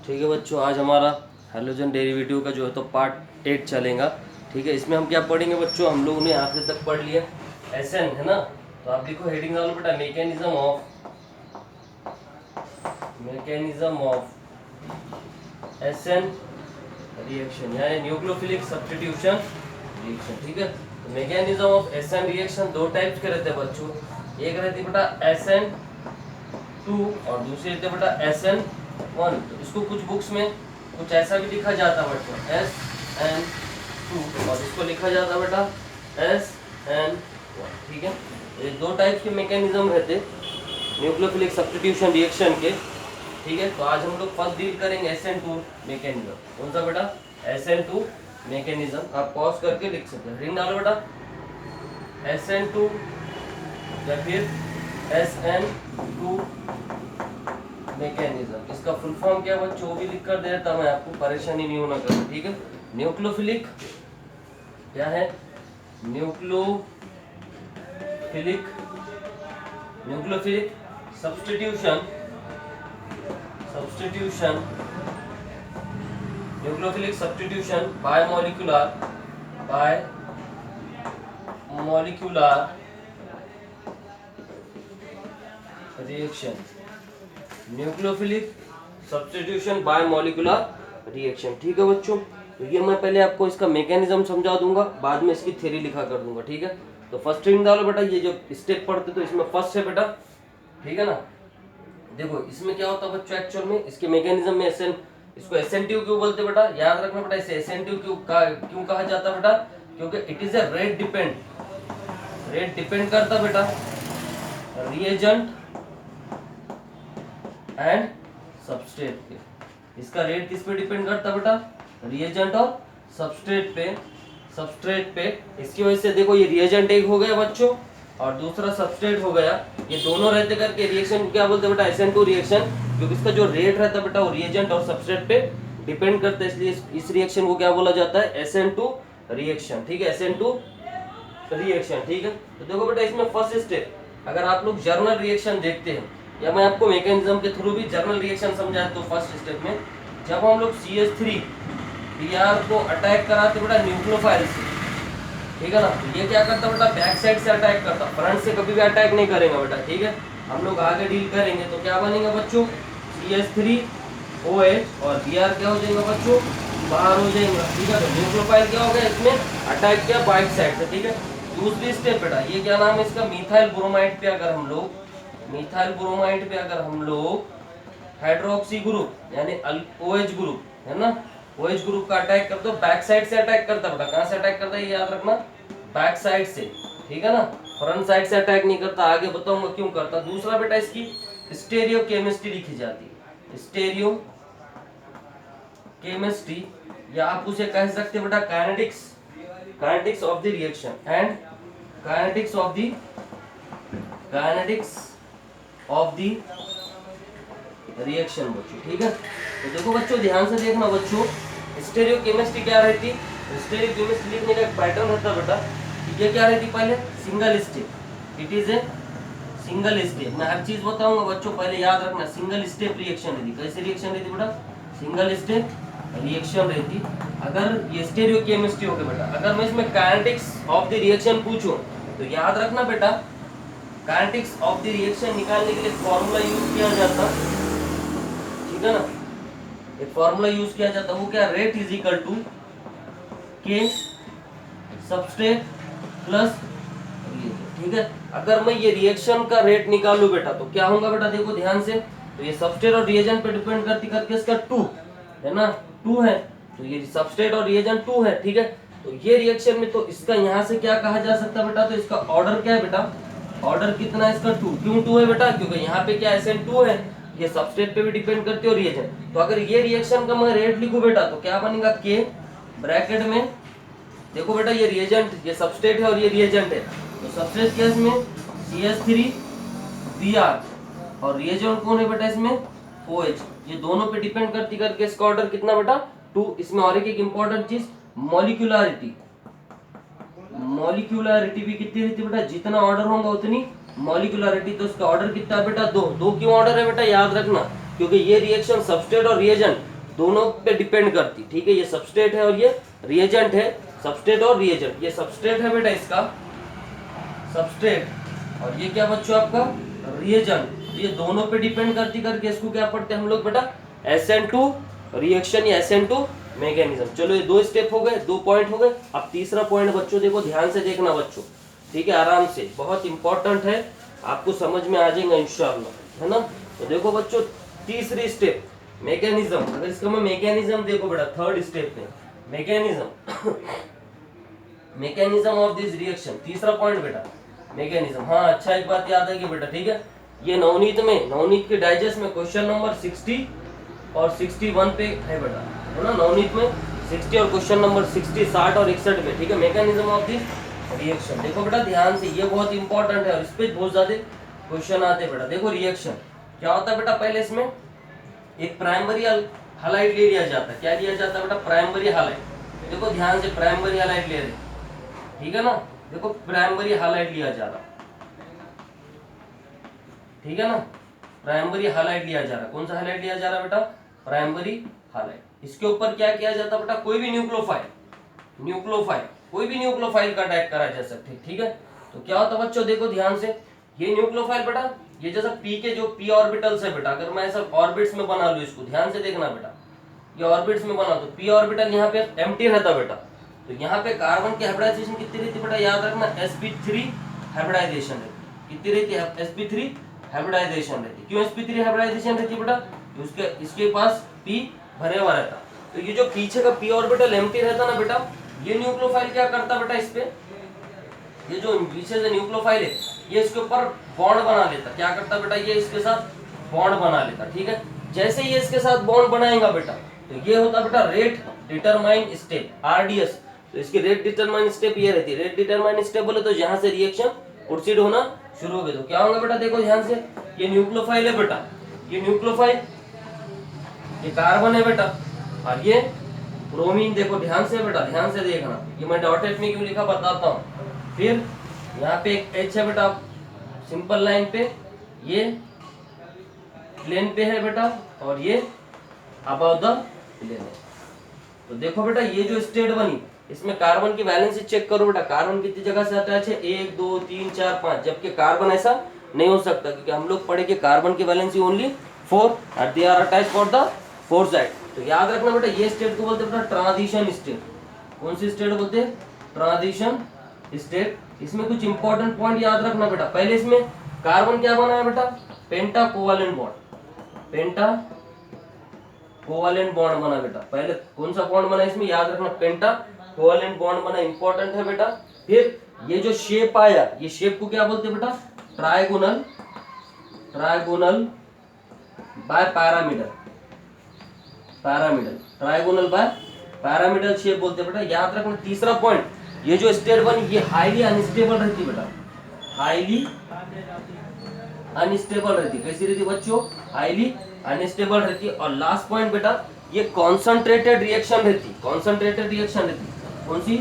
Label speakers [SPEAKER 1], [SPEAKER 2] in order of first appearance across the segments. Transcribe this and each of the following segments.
[SPEAKER 1] ठीक है बच्चों, आज हमारा हैलोजन डेरिवेटिव का जो है तो पार्ट 8 चलेगा। ठीक है, इसमें हम क्या पढ़ेंगे बच्चों, हम लोगों ने आखिर तक पढ़ लिया एसएन है ना। तो आप देखो हेडिंग डालो बेटा, मैकेनिज्म ऑफ एसएन रिएक्शन यानी न्यूक्लियोफिलिक सब्स्टिट्यूशन रिएक्शन। ठीक है, तो मैकेनिज्म ऑफ एसएन रिएक्शन दो टाइप्स के रहते हैं बच्चों। एक रहती है बेटा SN2 और दूसरी रहती है बेटा SN1। तो इसको कुछ बुक्स में कुछ ऐसा भी लिखा जाता है बच्चों SN2 और इसको लिखा जाता है बेटा SN1। ठीक है, ये दो टाइप के मैकेनिज्म रहते न्यूक्लियोफिलिक सब्स्टिट्यूशन रिएक्शन के। ठीक है, तो आज हम लोग फर्स्ट डील करेंगे SN2 मैकेनिज्म। कौन सा बेटा? SN2 mechanism. आप पॉज करके लिख सकते हैं, रिंग डालो बेटा SN2 या फिर SN2 मैकेनिज्म। इसका फुल फॉर्म क्या है बच्चों, वो भी लिख कर दे देता मैं आपको, परेशानी नहीं होना कभी। ठीक है, न्यूक्लियोफिलिक क्या है? Nucleophilic substitution nucleophilic substitution bye molecular reaction. Nucleophilic substitution bye molecular reaction. ठीक है बच्चों, तो ये मैं पहले आपको इसका मैकेनिज्म समझा दूंगा, बाद में इसकी थ्योरी लिखा कर दूंगा। ठीक है, तो फर्स्ट रिंग डालो बेटा, ये जो स्टेप पढ़ते तो इसमें फर्स्ट है बेटा। ठीक है ना, देखो इसमें क्या होता है बच्चों, एक्चुअल में इसके मैकेनिज्म में इसको SN2 क्यों बोलते बेटा, याद रखना बेटा। इसे SN2 क्यों कहा जाता बेटा, क्योंकि it is a rate depend करता बेटा रिएजेंट एंड सबस्ट्रेट पे। इसका रेट किस पे डिपेंड करता बेटा? रिएजेंट और सबस्ट्रेट पे। इसकी वजह से देखो ये रिएजेंट एक हो गया बच्चों और दूसरा सबस्ट्रेट हो गया, ये दोनों रहते करके रिएक्शन को क्या बोलते हैं बेटा? SN2 reaction. क्योंकि इसका जो रेट रहता है बेटा वो रिएजेंट और सबस्ट्रेट पे डिपेंड करता है, इसलिए इस रिएक्शन को क्या बोला जाता है? SN2 reaction. ठीक है, SN2 रिएक्शन। ठीक है, तो देखो बेटा इसमें फर्स्ट स्टेप, अगर आप लोग जर्नल रिएक्शन देखते हैं या मैं आपको मैकेनिज्म के थ्रू भी जर्नल रिएक्शन समझाया, तो फर्स्ट स्टेप में जब हम लोग CH3Br को अटैक कराते बेटा न्यूक्लियोफाइल से, ठीक है ना, तो ये क्या करता बेटा? बैक साइड से अटैक करता, फ्रंट से कभी भी अटैक नहीं करेगा बेटा। ठीक है, हम लोग आगे डील करेंगे तो क्या बनेगा बच्चों? CH3OH और Br क्या हो जाएगा बच्चों? बाहर हो जाएगा। ठीक है, तो न्यूक्लियोफाइल क्या हो गया? इसमें अटैक किया बैक साइड से। ठीक है, दूसरी स्टेप बेटा, ये क्या नाम है इसका? मिथाइल ब्रोमाइड पे अगर हम लोग हाइड्रोक्सी ग्रुप यानी OH ग्रुप है ना, OH ग्रुप का अटैक करते हो, बैक साइड से अटैक करता बेटा। कहां से अटैक करता है ये याद रखना, बैक साइड से। ठीक है ना, फ्रंट साइड से अटैक नहीं करता, आगे बताऊंगा क्यों करता। दूसरा बेटा इसकी स्टीरियो केमिस्ट्री लिखी जाती है, स्टीरियो केमिस्ट्री, या आप उसे कह सकते हैं बेटा kinetics of the reaction and kinetics of the reaction बच्चों। ठीक है, तो देखो बच्चों ध्यान से देखना बच्चों, स्टीरियो केमिस्ट्री क्या रहती? स्टीरियो केमिस्ट्री लिखने का एक पैटर्न होता बेटा, ये क्या रहती? पहले single step, it is a single step. मैं हर चीज बताऊंगा बच्चों, पहले याद रखना सिंगल स्टेप रिएक्शन रहती। कैसी रिएक्शन रहती बेटा? सिंगल स्टेप रिएक्शन रहती। अगर ये स्टीरियो केमिस्ट्री हो गया बेटा, अगर मैं इसमें काइनेटिक्स ऑफ द रिएक्शन पूछूं तो याद रखना बेटा, काइनेटिक्स ऑफ द रिएक्शन निकालने के लिए फॉर्मूला यूज किया जाता। ठीक है ना, एक फॉर्मूला यूज किया जाता, वो क्या? Rate is equal to K substrate plus reagent. ठीक है, अगर मैं ये रिएक्शन का रेट निकालू बेटा तो क्या होगा बेटा? देखो ध्यान से, तो ये सबस्ट्रेट और रिएजेंट पे डिपेंड करके इसका 2 है ना, 2 है, तो ये सबस्ट्रेट और रिएजेंट 2 है। ठीक है, तो ये रिएक्शन में तो इसका यहाँ से क्या कहा जा सकता है बेटा? तो इसका ऑर्डर क्या है बेटा? ऑर्डर कितना है इसका? 2। क्यों 2 है बेटा? क्योंकि यहाँ पे क्या SN2 है, ये सबस्ट्रेट पे भी डिपेंड करती है और रिएजेंट। तो अगर ये रिएक्शन का मैं रेट लिखूं बेटा तो क्या बनेगा? K ब्रैकेट में, देखो बेटा ये रिएजेंट, ये सबस्ट्रेट है और ये रिएजेंट है, तो सबस्ट्रेट क्या है इसमें? CH3Br और रिएजेंट कौन है बेटा इसमें? OH। ये दोनों पे डिपेंड करके इसका ऑर्डर कितना बेटा? 2। इसमें और एक इंपॉर्टेंट चीज, मॉलिक्यूलरिटी भी कितनी रहती बेटा? जितना ऑर्डर होगा उतनी मॉलिक्यूलरिटी। तो इसका ऑर्डर कितना है बेटा? 2। क्यों ऑर्डर है बेटा? याद रखना, क्योंकि ये रिएक्शन सबस्ट्रेट और रिएजेंट दोनों पे डिपेंड करती, ठीक है। ये सबस्ट्रेट है और ये रिएजेंट है, सबस्ट्रेट और रिएजेंट। ये सबस्ट्रेट है बेटा इसका, सबस्ट्रेट, और ये क्या बच्चों आपका रिएजेंट। ये दोनों पे डिपेंड करती करके इसको क्या पढ़ते हैं हम लोग बेटा, SN2 रिएक्शन या SN2 मैकेनिज्म। चलो ये 2 स्टेप हो गए, 2 पॉइंट हो गए। अब तीसरा पॉइंट बच्चों देखो, ध्यान से देखना बच्चों, ठीक है, आराम से, बहुत इंपॉर्टेंट है, आपको समझ में आ जाएगा इंशाअल्लाह, है ना। तो देखो बच्चों, तीसरी स्टेप मैकेनिज्म। अगर इसका मैं मैकेनिज्म देखो बेटा, थर्ड स्टेप में mechanism mechanism of this reaction, तीसरा पॉइंट बेटा मैकेनिज्म। हाँ अच्छा, एक बात याद है कि बेटा, ठीक है, ये नवनीत में, नवनीत के डाइजेस्ट में क्वेश्चन नंबर 60 और 61 पे है बेटा, है ना। नवनीत में 60 और क्वेश्चन नंबर 60, 60 और 61 पे, ठीक है, मैकेनिज्म ऑफ दिस रिएक्शन। देखो बेटा ध्यान से, ये बहुत इंपॉर्टेंट है और इस पे बहुत ज्यादा क्वेश्चन आते हैं बेटा। देखो रिएक्शन क्या होता है बेटा, पहले इसमें एक प्राइमरी हैलाइड ले लिया जाता है। क्या लिया जाता है बेटा, प्राइमरी हैलाइड। देखो ध्यान से, प्राइमरी हैलाइड ले रहे, ठीक है ना। देखो प्राइमरी हैलाइड लिया जा रहा, ठीक है ना, प्राइमरी हैलाइड लिया जा रहा। कौन सा हैलाइड लिया जा रहा बेटा, प्राइमरी हैलाइड। इसके ऊपर क्या किया जाता बेटा, कोई भी न्यूक्लियोफाइल कोई भी न्यूक्लियोफाइल का अटैक करा जा सकते, ठीक है। तो क्या होता बच्चों, देखो ध्यान से, ये न्यूक्लियोफाइल बेटा, ये जैसा पी के जो पी ऑर्बिटल्स है बेटा, अगर मैं ऐसा ऑर्बिट्स में बना लूं इसको, ध्यान से देखना बेटा, ये ऑर्बिट्स में बना, तो पी ऑर्बिटल यहाँ पे एम्प्टी रहता बेटा। तो यहाँ पे कार्बन की हाइब्रिडाइजेशन कितनी रहती बेटा, याद रखना, sp3 हाइब्रिडाइजेशन रहती। कितनी रहती है, sp3 हाइब्रिडाइजेशन रहती। क्यों sp3 हाइब्रिडाइजेशन रहती है बेटा, इसके पास p भरे हुआ रहता। तो ये जो पीछे का p ऑर्बिटल एम्प्टी रहता ना बेटा, ये न्यूक्लियोफाइल क्या करता बेटा, इस पे ये जो पीछे से न्यूक्लियोफाइल है, ये इसके ऊपर बॉन्ड बना लेता। क्या करता बेटा, ये इसके साथ बॉन्ड बना लेता, ठीक है। जैसे ये इसके साथ बॉन्ड बनाएगा बेटा, तो ये होता बेटा रेट डिटरमाइन स्टेप, RDS। तो इसकी रेट डिटरमाइन स्टेप ये रहती है। रेट डिटरमाइन स्टेप बोले तो जहां से रिएक्शन प्रोसीड होना शुरू हो गया, तो क्या होगा बेटा, देखो ध्यान से, ये न्यूक्लियोफाइल है बेटा, ये न्यूक्लियोफाइल, ये कार्बन है बेटा, और ये ब्रोमीन। देखो ध्यान से बेटा, ध्यान से देखना, ये मैं डॉटेड में क्यों लिखा बताता हूँ। फिर यहाँ पे एक H है बेटा, सिंपल लाइन पे, ये प्लेन पे है बेटा, और ये अबव द प्लेन है। तो देखो बेटा, ये जो स्टेट बनी, इसमें कार्बन की वैलेंसी चेक करो बेटा, कार्बन कितनी जगह से अटैच है, 1 2 3 4 5, जबकि कार्बन ऐसा नहीं हो सकता, क्योंकि हम लोग पढ़े कि कार्बन की वैलेंसी ओनली 4 और they are attach for the 4 side. तो याद रखना बेटा, ये स्टेट को बोलते हैं बेटा ट्रांजिशन स्टेट। कौन सी स्टेट बोलते हैं, ट्रांजिशन स्टेट। इसमें कुछ इंपॉर्टेंट पॉइंट याद रखना बेटा। पहले इसमें कार्बन क्या बना है बेटा, पेंटा कोवैलेंट बॉन्ड, पेंटा कोवैलेंट बॉन्ड बना बेटा। पहले कौन सा बॉन्ड बना इसमें, याद रखना, पेंटा कोवैलेंट बॉन्ड बना, इंपॉर्टेंट है बेटा। फिर ये जो शेप आया, ये शेप को क्या बोलते हैं बेटा, trigonal, trigonal bipyramidal, pyramidal, trigonal bipyramidal shape बोलते हैं बेटा। याद रखना तीसरा पॉइंट, ये जो स्टेट बनी, ये हाईली अनस्टेबल रहती बेटा, हाईली अनस्टेबल रहती। कैसी रहती बच्चों, हाईली अनस्टेबल रहती है। और लास्ट पॉइंट बेटा, ये कॉन्संट्रेटेड रिएक्शन रहती, कॉन्संट्रेटेड रिएक्शन रहती। कौन सी,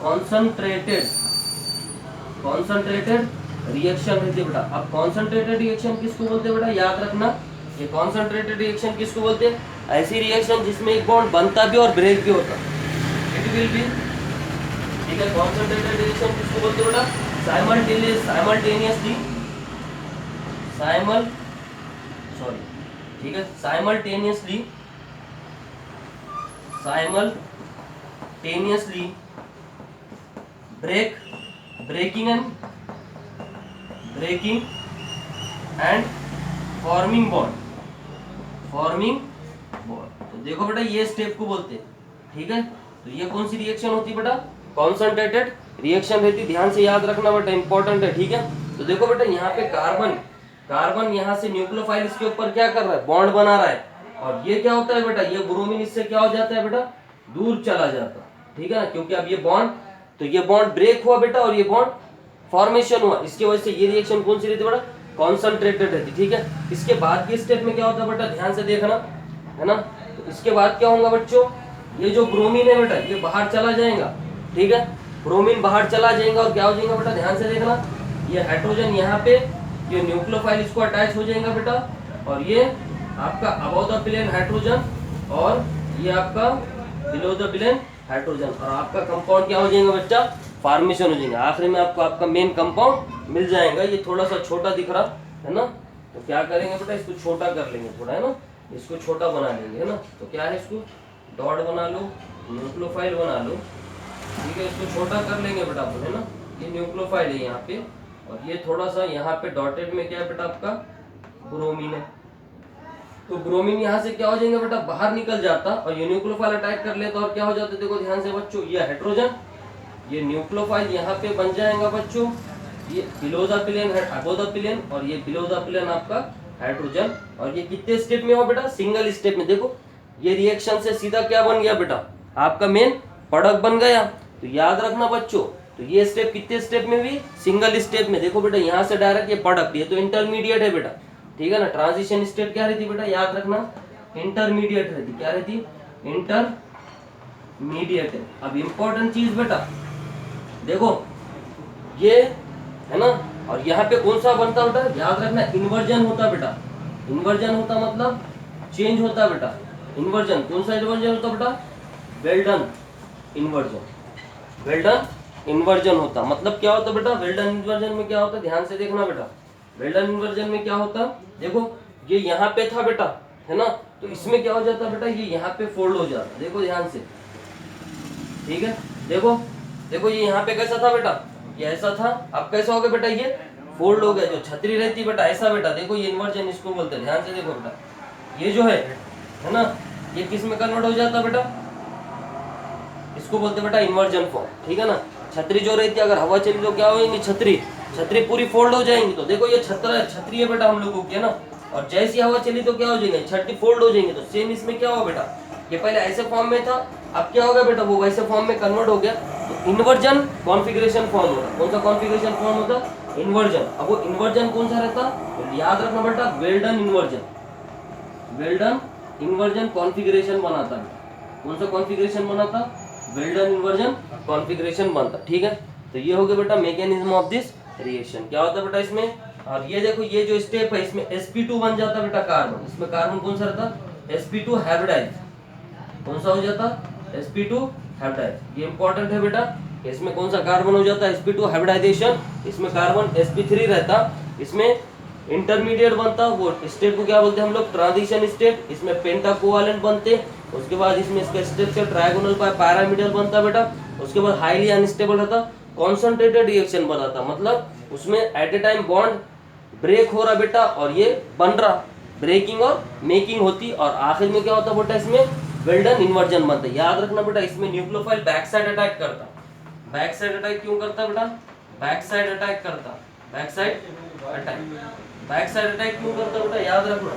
[SPEAKER 1] कॉन्संट्रेटेड, कॉन्संट्रेटेड रिएक्शन रहती है बेटा। अब कॉन्संट्रेटेड रिएक्शन किसको बोलते हैं बेटा, याद रखना, ये कॉन्संट्रेटेड रिएक्शन किसको बोलते हैं, ऐसी रिएक्शन जिसमें एक बॉन्ड बनता भी और ब्रेक भी होता, इट विल बी, ठीक है। कॉन्संट्रेटेड रिएक्शन किसको बोलते हैं बेटा, साइमल्टेनियसली, ठीक है, simultaneously breaking and forming bond, तो देखो बेटा, ये स्टेप को बोलते हैं, ठीक है। तो ये कौन सी रिएक्शन होती है बेटा, कॉन्संट्रेटेड रिएक्शन रहती। ध्यान से याद रखना बेटा, इंपॉर्टेंट है, ठीक है। तो देखो बेटा, यहाँ पे कार्बन यहाँ से न्यूक्लियोफाइल इसके ऊपर क्या कर रहा है, बॉन्ड बना रहा है, और ये क्या होता है बेटा, ये ब्रोमीन इससे क्या हो जाता है बेटा, दूर चला जाता, ठीक है ना, क्योंकि अब ये बॉन्ड, तो ये बॉन्ड ब्रेक हुआ बेटा, और ये बॉन्ड फॉर्मेशन हुआ, इसकी वजह से ये रिएक्शन कौन सी रहती बेटा, कॉन्संट्रेटेड रहती, ठीक है। इसके बाद की स्टेप में क्या होता है बेटा, ध्यान से देखना, है ना। तो इसके बाद क्या होगा बच्चों, ये जो ब्रोमीन है बेटा, ये बाहर चला जाएगा, ठीक है, ब्रोमीन बाहर चला जाएगा, और क्या हो जाएगा बेटा, ध्यान से देखना, ये हाइड्रोजन यहाँ पे, ये न्यूक्लियोफाइल इसको अटैच हो जाएगा बेटा, और ये आपका अबव द प्लेन हाइड्रोजन, और ये आपका बिलो द प्लेन हाइड्रोजन, और आपका कंपाउंड क्या हो जाएगा बच्चा, फॉर्मेशन हो जाएगा। आखिरी में आपको आपका मेन कंपाउंड मिल जाएगा। ये थोड़ा सा छोटा दिख रहा है ना, तो क्या करेंगे बेटा, इसको छोटा कर लेंगे थोड़ा, है ना, इसको छोटा बना लेंगे, है ना। तो क्या है, इसको डॉट बना लो, न्यूक्लियोफाइल बना लो, ठीक है। इसको छोटा कर लेंगे बेटा अपन, है ना। ये न्यूक्लियोफाइल है यहाँ पे, और ये थोड़ा सा यहाँ पे डॉटेड में क्या है बेटा, आपका ब्रोमीन है। तो ब्रोमीन यहाँ से क्या हो जाएगा बेटा, बाहर निकल जाता, और ये न्यूक्लियोफाइल अटैक कर लेता, और क्या हो जाता, देखो ध्यान से बच्चों, ये हाइड्रोजन, ये न्यूक्लियोफाइल यहाँ पे बन जाएगा बच्चों, ये बिलो द प्लेन है, अबो द प्लेन, और ये बिलो द प्लेन आपका हाइड्रोजन। और ये कितने स्टेप में हो बेटा, सिंगल स्टेप में। देखो ये रिएक्शन से सीधा क्या बन गया बेटा, आपका मेन प्रोडक्ट बन गया। तो याद रखना बच्चों, तो ये स्टेप कितने स्टेप में भी, सिंगल स्टेप में। देखो बेटा यहाँ से डायरेक्ट ये प्रोडक्ट, ये तो इंटरमीडिएट है बेटा, ठीक है ना। ट्रांजिशन स्टेट क्या रहती बेटा, याद रखना, इंटरमीडिएट रहती, क्या रहती, इंटरमीडिएट है। अब इंपॉर्टेंट चीज बेटा देखो, ये है ना, और यहाँ पे कौन सा बनता बेटा, याद रखना, इन्वर्जन होता बेटा। इन्वर्जन होता मतलब चेंज होता बेटा। इन्वर्जन कौन सा इन्वर्जन होता बेटा, वेल्डन इन्वर्जन। वेल्डन इन्वर्जन होता मतलब क्या होता बेटा, वेल्डन इन्वर्जन में क्या होता, ध्यान से देखना बेटा। वेल्डन इन्वर्जन में क्या होता, देखो ये यहाँ पे था बेटा, है ना, तो इसमें क्या हो जाता बेटा, ये यहाँ पे फोल्ड हो जाता, देखो ध्यान से, ठीक है। देखो देखो ये यहाँ पे कैसा था बेटा, ये ऐसा था, अब कैसा हो गया बेटा, ये फोल्ड हो गया। जो छतरी रहती बेटा ऐसा बेटा, देखो ये इन्वर्जन इसको बोलते हैं, ध्यान से देखो बेटा, ये जो है ना, ये किस में कन्वर्ट हो जाता बेटा, इसको बोलते बेटा इन्वर्जन फॉर्म, ठीक है ना। छतरी जो रहती है, अगर हवा चली तो क्या होगी, छतरी छतरी पूरी फोल्ड हो जाएंगी। तो देखो ये छतरी है बेटा हम लोगों की, है ना, और जैसी हवा चली तो क्या हो जाएंगे, छतरी फोल्ड हो जाएंगे। तो सेम इसमें क्या हुआ बेटा, ये पहले ऐसे फॉर्म में था, अब क्या हो गया बेटा, वो वैसे फॉर्म में कन्वर्ट हो गया। तो इन्वर्जन कॉन्फिगरेशन फॉर्म होता, कौन सा कॉन्फिगरेशन फॉर्म होता, इन्वर्जन। अब वो इन्वर्जन कौन सा रहता, तो याद रखना बेटा, Walden inversion. Walden inversion configuration बनाता है, कौन सा कॉन्फिगरेशन बनाता, वेल्डन इन्वर्जन कॉन्फिगरेशन बनता, ठीक है। तो ये हो गया बेटा मैकेनिज्म ऑफ दिस रिएक्शन। क्या होता है बेटा इसमें, और ये देखो ये जो स्टेप है, इसमें sp2 बन जाता बेटा कार्बन। इसमें कार्बन कौन सा रहता, sp2 हाइब्रिडाइज, कौन सा हो जाता, sp2 हाइब्रिडाइज। ये इंपॉर्टेंट है बेटा, इसमें कौन सा कार्बन हो जाता है, sp2 हाइब्रिडाइजेशन। इसमें कार्बन sp3 रहता, इसमें इंटरमीडिएट बनता, वो स्टेट को क्या बोलते हैं हम लोग, ट्रांजिशन स्टेट। इसमें पेंटा कोवालेंट बनते, उसके बाद इसमें इसका स्ट्रक्चर ट्रायगोनल पैरामीटर बनता बेटा। उसके बाद हाईली अनस्टेबल रहता, कॉन्सेंट्रेटेड रिएक्शन बनाता, मतलब उसमें at a time bond break हो रहा बेटा, और ये बन रहा, ब्रेकिंग और मेकिंग होती, और आखिर में क्या होता बेटा, इसमें वेल्डन इन्वर्जन बनता। याद रखना बेटा, इसमें न्यूक्लियोफाइल बैक साइड अटैक करता। बैक साइड अटैक क्यों करता बेटा, बैक साइड अटैक करता, back side attack, back side attack क्यों करता बेटा, याद रखना।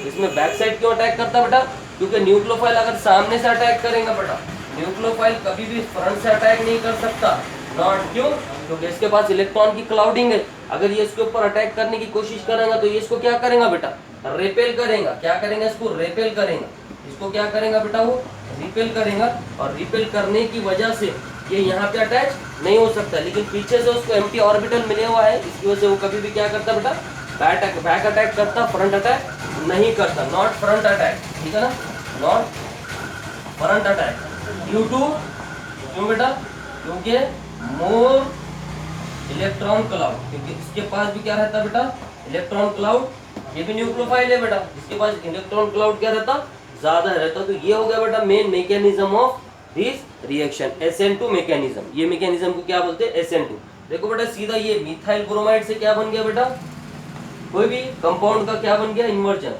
[SPEAKER 1] इसमें बैक साइड क्यों अटैक करता बेटा, क्योंकि न्यूक्लियोफाइल अगर सामने से अटैक करेगा बेटा, न्यूक्लियोफाइल कभी भी फ्रंट से अटैक नहीं कर सकता। नॉट क्यों, क्योंकि इसके पास इलेक्ट्रॉन की क्लाउडिंग है। अगर ये इसके ऊपर अटैक करने की कोशिश करेगा तो ये इसको क्या करेगा बेटा, रेपेल करेगा। क्या करेगा, इसको रेपेल करेगा। इसको क्या करेगा बेटा, वो रिपेल करेगा, और रिपेल करने की वजह से ये यहाँ पे अटैच नहीं हो सकता। लेकिन पीछे से उसको एम्प्टी ऑर्बिटल मिले हुआ है, इसकी वजह से वो कभी भी क्या करता बेटा, बैक अटैक करता, फ्रंट अटैक नहीं करता। नॉट फ्रंट अटैक, ठीक है ना, not front attack. Due to, क्यों बेटा, क्योंकि मोर इलेक्ट्रॉन क्लाउड, क्योंकि इसके पास भी क्या रहता बेटा, इलेक्ट्रॉन क्लाउड। ये भी न्यूक्लियोफाइल है बेटा, इसके पास इलेक्ट्रॉन क्लाउड क्या रहता, ज्यादा रहता। तो ये हो गया बेटा main mechanism of this reaction, SN2 mechanism. ये मैकेनिज्म को क्या बोलते हैं, SN2। देखो बेटा सीधा ये मिथाइल ब्रोमाइड से क्या बन गया बेटा, कोई भी कंपाउंड का क्या बन गया, इन्वर्जन,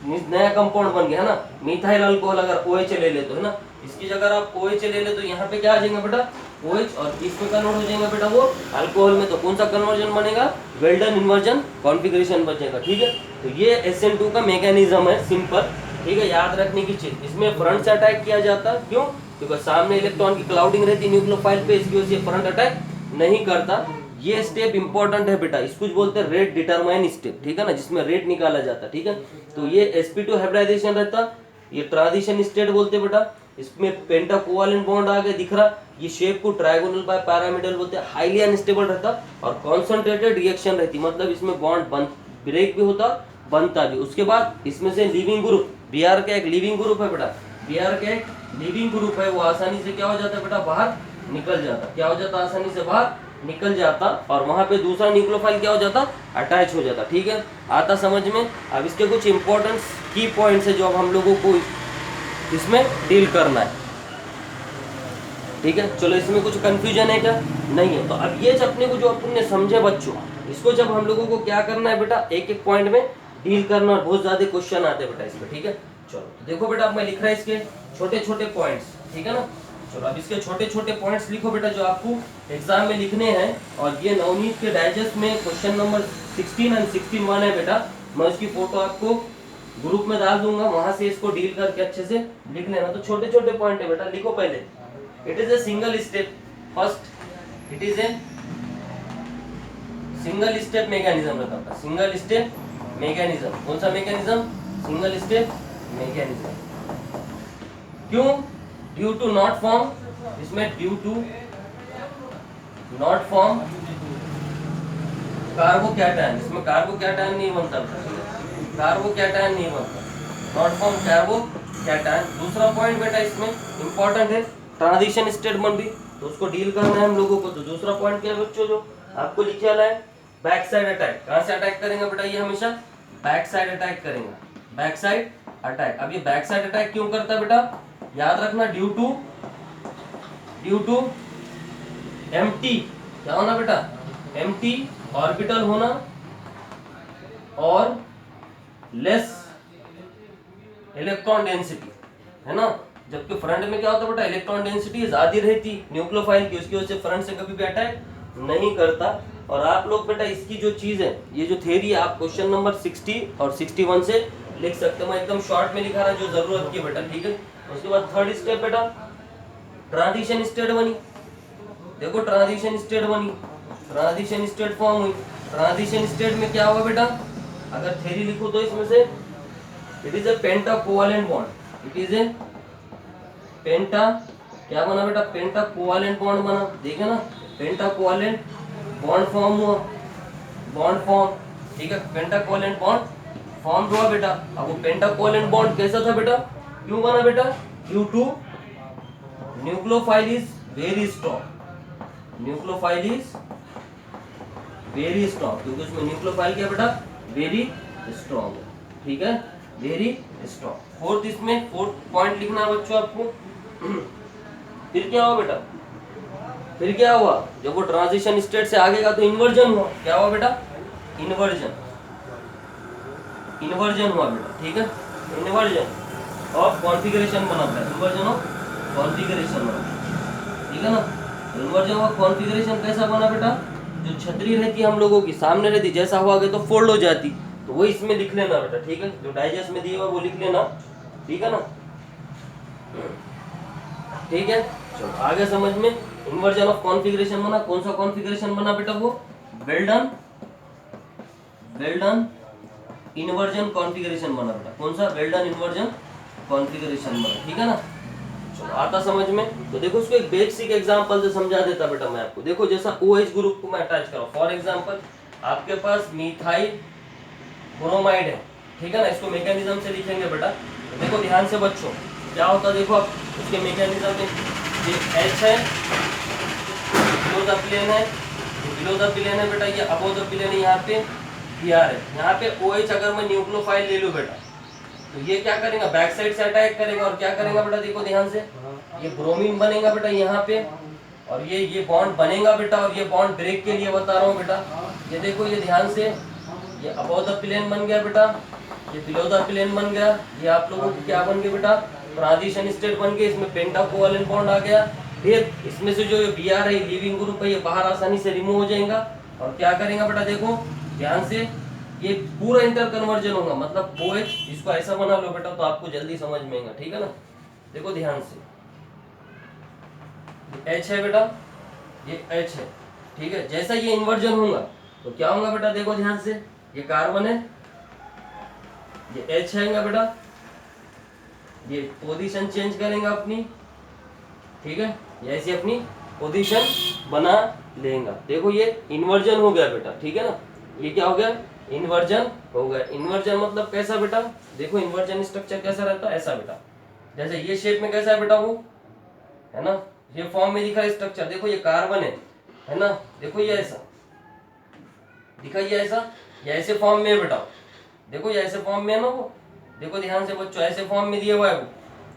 [SPEAKER 1] नया कंपाउंड बन गया, है ना। मिथाइल अल्कोहल अगर OH ले ले तो, है ना, इसकी जगह आप OH ले ले तो यहाँ पे क्या आ जाएगा बेटा, OH, और इसमें कन्वर्ट हो जाएगा बेटा वो अल्कोहल में। तो कौन सा कन्वर्जन बनेगा, वेल्डन इन्वर्जन कॉन्फिगरेशन बचेगा, ठीक है। तो ये SN2 का मैकेनिज्म है, सिंपल, ठीक है, याद रखने की चीज। इसमें फ्रंट से अटैक किया जाता, क्यों, क्योंकि सामने इलेक्ट्रॉन की क्लाउडिंग रहती न्यूक्लियोफाइल पे, इसकी वजह से फ्रंट अटैक नहीं करता। ये स्टेप इंपॉर्टेंट है बेटा, इसको बोलते हैं रेट डिटरमाइन स्टेप, ठीक है ना, जिसमें रेट निकाला जाता, ठीक है। तो ये sp2 हाइब्रिडाइजेशन रहता, ये ट्रांजिशन स्टेट बोलते बेटा। इसमें पेंटा कोवालेंट बॉन्ड आ गया दिख रहा, ये शेप को ट्रायगोनल बाय पैरामीटर बोलते हैं। हाईली अनस्टेबल रहता और कॉन्सेंट्रेटेड रिएक्शन रहती, मतलब इसमें बॉन्ड ब्रेक भी होता, बनता भी। उसके बाद इसमें से लिविंग ग्रुप, Br का एक लिविंग ग्रुप है बेटा, Br का एक लीविंग ग्रुप है, वो आसानी से क्या हो जाता है बेटा, बाहर निकल जाता। क्या हो जाता, आसानी से बाहर निकल जाता, और वहां पे दूसरा न्यूक्लियोफाइल क्या हो जाता, अटैच हो जाता। ठीक है, आता समझ में। अब इसके कुछ इंपॉर्टेंट की पॉइंट्स है जो अब हम लोगों को इसमें डील करना है। ठीक है, चलो इसमें कुछ कंफ्यूजन है क्या, नहीं है। तो अब ये अपने को जो अपन ने समझे बच्चों, इसको जब हम लोगों को क्या करना है बेटा, एक एक पॉइंट में डील करना, और बहुत ज्यादा क्वेश्चन आते हैं बेटा इसमें। ठीक है, चलो तो देखो बेटा, अब मैं लिख रहा है इसके छोटे छोटे पॉइंट्स। ठीक है ना, चलो अब इसके छोटे छोटे पॉइंट्स लिखो बेटा जो आपको एग्जाम में लिखने हैं। और ये नवनीत के डाइजेस्ट में क्वेश्चन नंबर 16 एंड 16 है बेटा, मैं उसकी फोटो आपको ग्रुप में डाल दूंगा, वहां से इसको डील करके अच्छे से लिख लेना। तो छोटे छोटे पॉइंट है बेटा, लिखो पहले। It is a single step, first it is a single step mechanism रहता है, सिंगल स्टेप मैकेनिज्म। कौन सा मैकेनिज्म, सिंगल स्टेप मैकेनिज्म। क्यों, ड्यू टू नॉट फॉर्म, इसमें due to not form carbocation, इसमें कार्बोकैटायन नहीं बनता, कार्बोकैटायन नहीं बनता, नॉट फॉर्म कार्बोकैटायन। दूसरा पॉइंट बेटा इसमें इंपॉर्टेंट है, ट्रांजिशन स्टेट बन रही, तो उसको डील करना है हम लोगों को। तो दूसरा पॉइंट क्या है बच्चों जो आपको लिखे वाला है, बैक साइड अटैक। कहां से अटैक करेंगे बेटा, ये हमेशा बैक साइड अटैक करेंगे, बैक साइड अटैक। अब ये बैक साइड अटैक क्यों करता है बेटा, याद रखना, ड्यू टू एम्प्टी, क्या होना बेटा, एम्प्टी ऑर्बिटल होना और लेस इलेक्ट्रॉन डेंसिटी, है ना। जबकि फ्रंट में क्या होता है बेटा, इलेक्ट्रॉन डेंसिटी ज्यादा रहती न्यूक्लियोफाइल की, उसकी वजह से फ्रंट से कभी भी अटैक नहीं करता। और आप लोग बेटा इसकी जो चीज है, ये जो थ्योरी है, आप क्वेश्चन नंबर 60 और 61 से लिख सकते हो। मैं एकदम शॉर्ट में लिखा रहा जो जरूरत की बेटा। ठीक है, उसके बाद थर्ड स्टेप बेटा, ट्रांजिशन स्टेट बनी। देखो ट्रांजिशन स्टेट बनी, ट्रांजिशन स्टेट फॉर्म हुई। ट्रांजिशन स्टेट में क्या हुआ बेटा, अगर थ्योरी लिखो तो इसमें से it is a penta covalent bond, it is a penta, क्या बना बेटा, पेंटा कोवेलेंट बॉन्ड बना। देखे ना, पेंटा कोवेलेंट बॉन्ड फॉर्म हुआ, बॉन्ड फॉर्म। ठीक है, पेंटा कोवेलेंट बॉन्ड फॉर्म हुआ बेटा। अब वो पेंटा कोवेलेंट बॉन्ड कैसा था बेटा, क्यों बना बेटा, due to nucleophile is very strong, nucleophile is very strong, क्योंकि उसमें न्यूक्लियोफाइल क्या बेटा, वेरी स्ट्रॉन्ग है। ठीक है, वेरी स्ट्रॉन्ग। फोर्थ, इसमें फोर्थ पॉइंट लिखना है बच्चों आपको। फिर क्या हुआ बेटा, फिर क्या हुआ, जब वो ट्रांजिशन स्टेट से आगे का तो इन्वर्जन हुआ। क्या हुआ बेटा, इन्वर्जन, इन्वर्जन हुआ बेटा। ठीक है, इन्वर्जन ऑफ कॉन्फिगरेशन बना था, इन्वर्जन ऑफ कॉन्फिगरेशन बना। ठीक है ना, इन्वर्जन ऑफ कॉन्फिगरेशन कैसा बना बेटा, जो छतरी रहती है हम लोगों की सामने रहती, जैसा हुआ आगे तो फोल्ड हो जाती, तो वो इसमें लिख लेना बेटा। ठीक है, जो डाइजेस्ट में दिया हुआ वो लिख लेना। ठीक है ना, ठीक है, चलो आगे समझ में। इन्वर्जन ऑफ कॉन्फिगरेशन बना, कौन सा कॉन्फिगरेशन बना बेटा, वो वेल्डन, वेल्डन इन्वर्जन कॉन्फिगरेशन बना बेटा। कौन सा, वेल्डन इन्वर्जन कॉन्फिगरेशन बना। ठीक है ना, चलो आता समझ में। तो देखो उसको एक बेसिक एग्जांपल से समझा देता बेटा मैं आपको। देखो जैसा OH ग्रुप को मैं अटैच करूं, फॉर एग्जांपल आपके पास मिथाइल ब्रोमाइड है। ठीक है ना, इसको मैकेनिज्म से लिखेंगे बेटा। तो देखो ध्यान से बच्चों, क्या होता है देखो अब उसके मैकेनिज्म में, ये H है, बिलो द प्लेन है, बिलो द प्लेन है बेटा, ये अबव द प्लेन है, यहाँ पे Br है। यहाँ पे OH अगर मैं न्यूक्लियोफाइल ले लूं बेटा, तो ये क्या करेगा, बैक साइड से अटैक करेगा, और क्या करेगा बेटा, देखो ध्यान से, ये ब्रोमीन बनेगा बेटा यहाँ पे, और ये बॉन्ड बनेगा बेटा, और ये बॉन्ड ब्रेक के लिए बता रहा हूँ बेटा। ये देखो, ये ध्यान से, ये अबव द प्लेन बन गया बेटा, ये बिलो द प्लेन बन गया, ये आप लोगों को क्या बन गया बेटा, ट्रांजिशन स्टेट बन गया, इसमें पेंटा कोवेलेंट बॉन्ड आ गया। फिर इसमें से जो Br है, लीविंग ग्रुप है, ये बाहर आसानी से रिमूव हो जाएगा, और क्या करेगा बेटा, देखो ध्यान से, ये पूरा इंटर कन्वर्जन होगा, मतलब OH, इसको ऐसा बना लो बेटा तो आपको जल्दी समझ में आएगा। ठीक है ना, देखो ध्यान से, H है बेटा, ये H है। ठीक है, जैसा ये इन्वर्जन होगा तो क्या होगा बेटा, देखो ध्यान से, ये कार्बन है, ये H है बेटा, ये पोजीशन चेंज करेंगे अपनी। ठीक है, ये ऐसी अपनी पोजीशन बना लेगा। देखो ये इन्वर्जन हो गया बेटा। ठीक है ना, ये क्या हो गया, इन्वर्जन हो गया। इन्वर्जन मतलब कैसा बेटा, देखो इन्वर्जन स्ट्रक्चर कैसा रहता है, ऐसा बेटा, जैसे ये शेप में कैसा है बेटा वो, है ना, ये फॉर्म में दिखा है स्ट्रक्चर, देखो ये कार्बन है ना, देखो ये ऐसा दिखा, ये ऐसा, ये ऐसे फॉर्म में है बेटा, देखो ये ऐसे फॉर्म में है ना वो, देखो ध्यान से बच्चों, ऐसे फॉर्म में दिया हुआ है वो,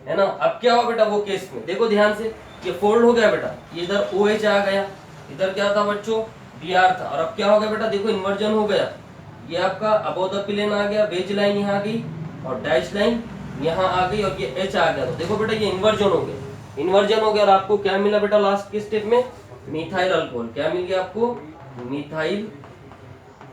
[SPEAKER 1] है ना। अब क्या हुआ बेटा वो केस में, देखो ध्यान से, ये फोल्ड हो गया बेटा, ये इधर OH आ गया, इधर क्या था बच्चों Br था, और अब क्या हो गया बेटा, देखो इन्वर्जन हो गया, ये आपका अबव द प्लेन आ गया, वेज लाइन यहाँ आ गई और डैश लाइन यहाँ आ गई और ये H आ गया, तो देखो बेटा ये इन्वर्जन हो गया, इन्वर्जन हो गया, और आपको क्या मिला बेटा लास्ट के स्टेप में, मिथाइल अल्कोहल। क्या मिल गया आपको, मिथाइल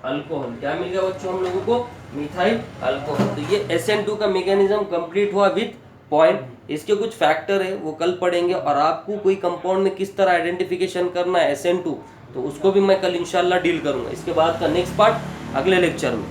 [SPEAKER 1] अल्कोहल। क्या मिल गया बच्चों हम लोगों को, मिथाइल अल्कोहल। तो ये SN2 का मैकेनिज्म कंप्लीट हुआ विद पॉइंट। इसके कुछ फैक्टर है वो कल पढ़ेंगे, और आपको कोई कंपाउंड में किस तरह आइडेंटिफिकेशन करना है SN2, तो उसको भी मैं कल इंशाल्लाह डील करूंगा। इसके बाद का नेक्स्ट पार्ट अगले लेक्चर में।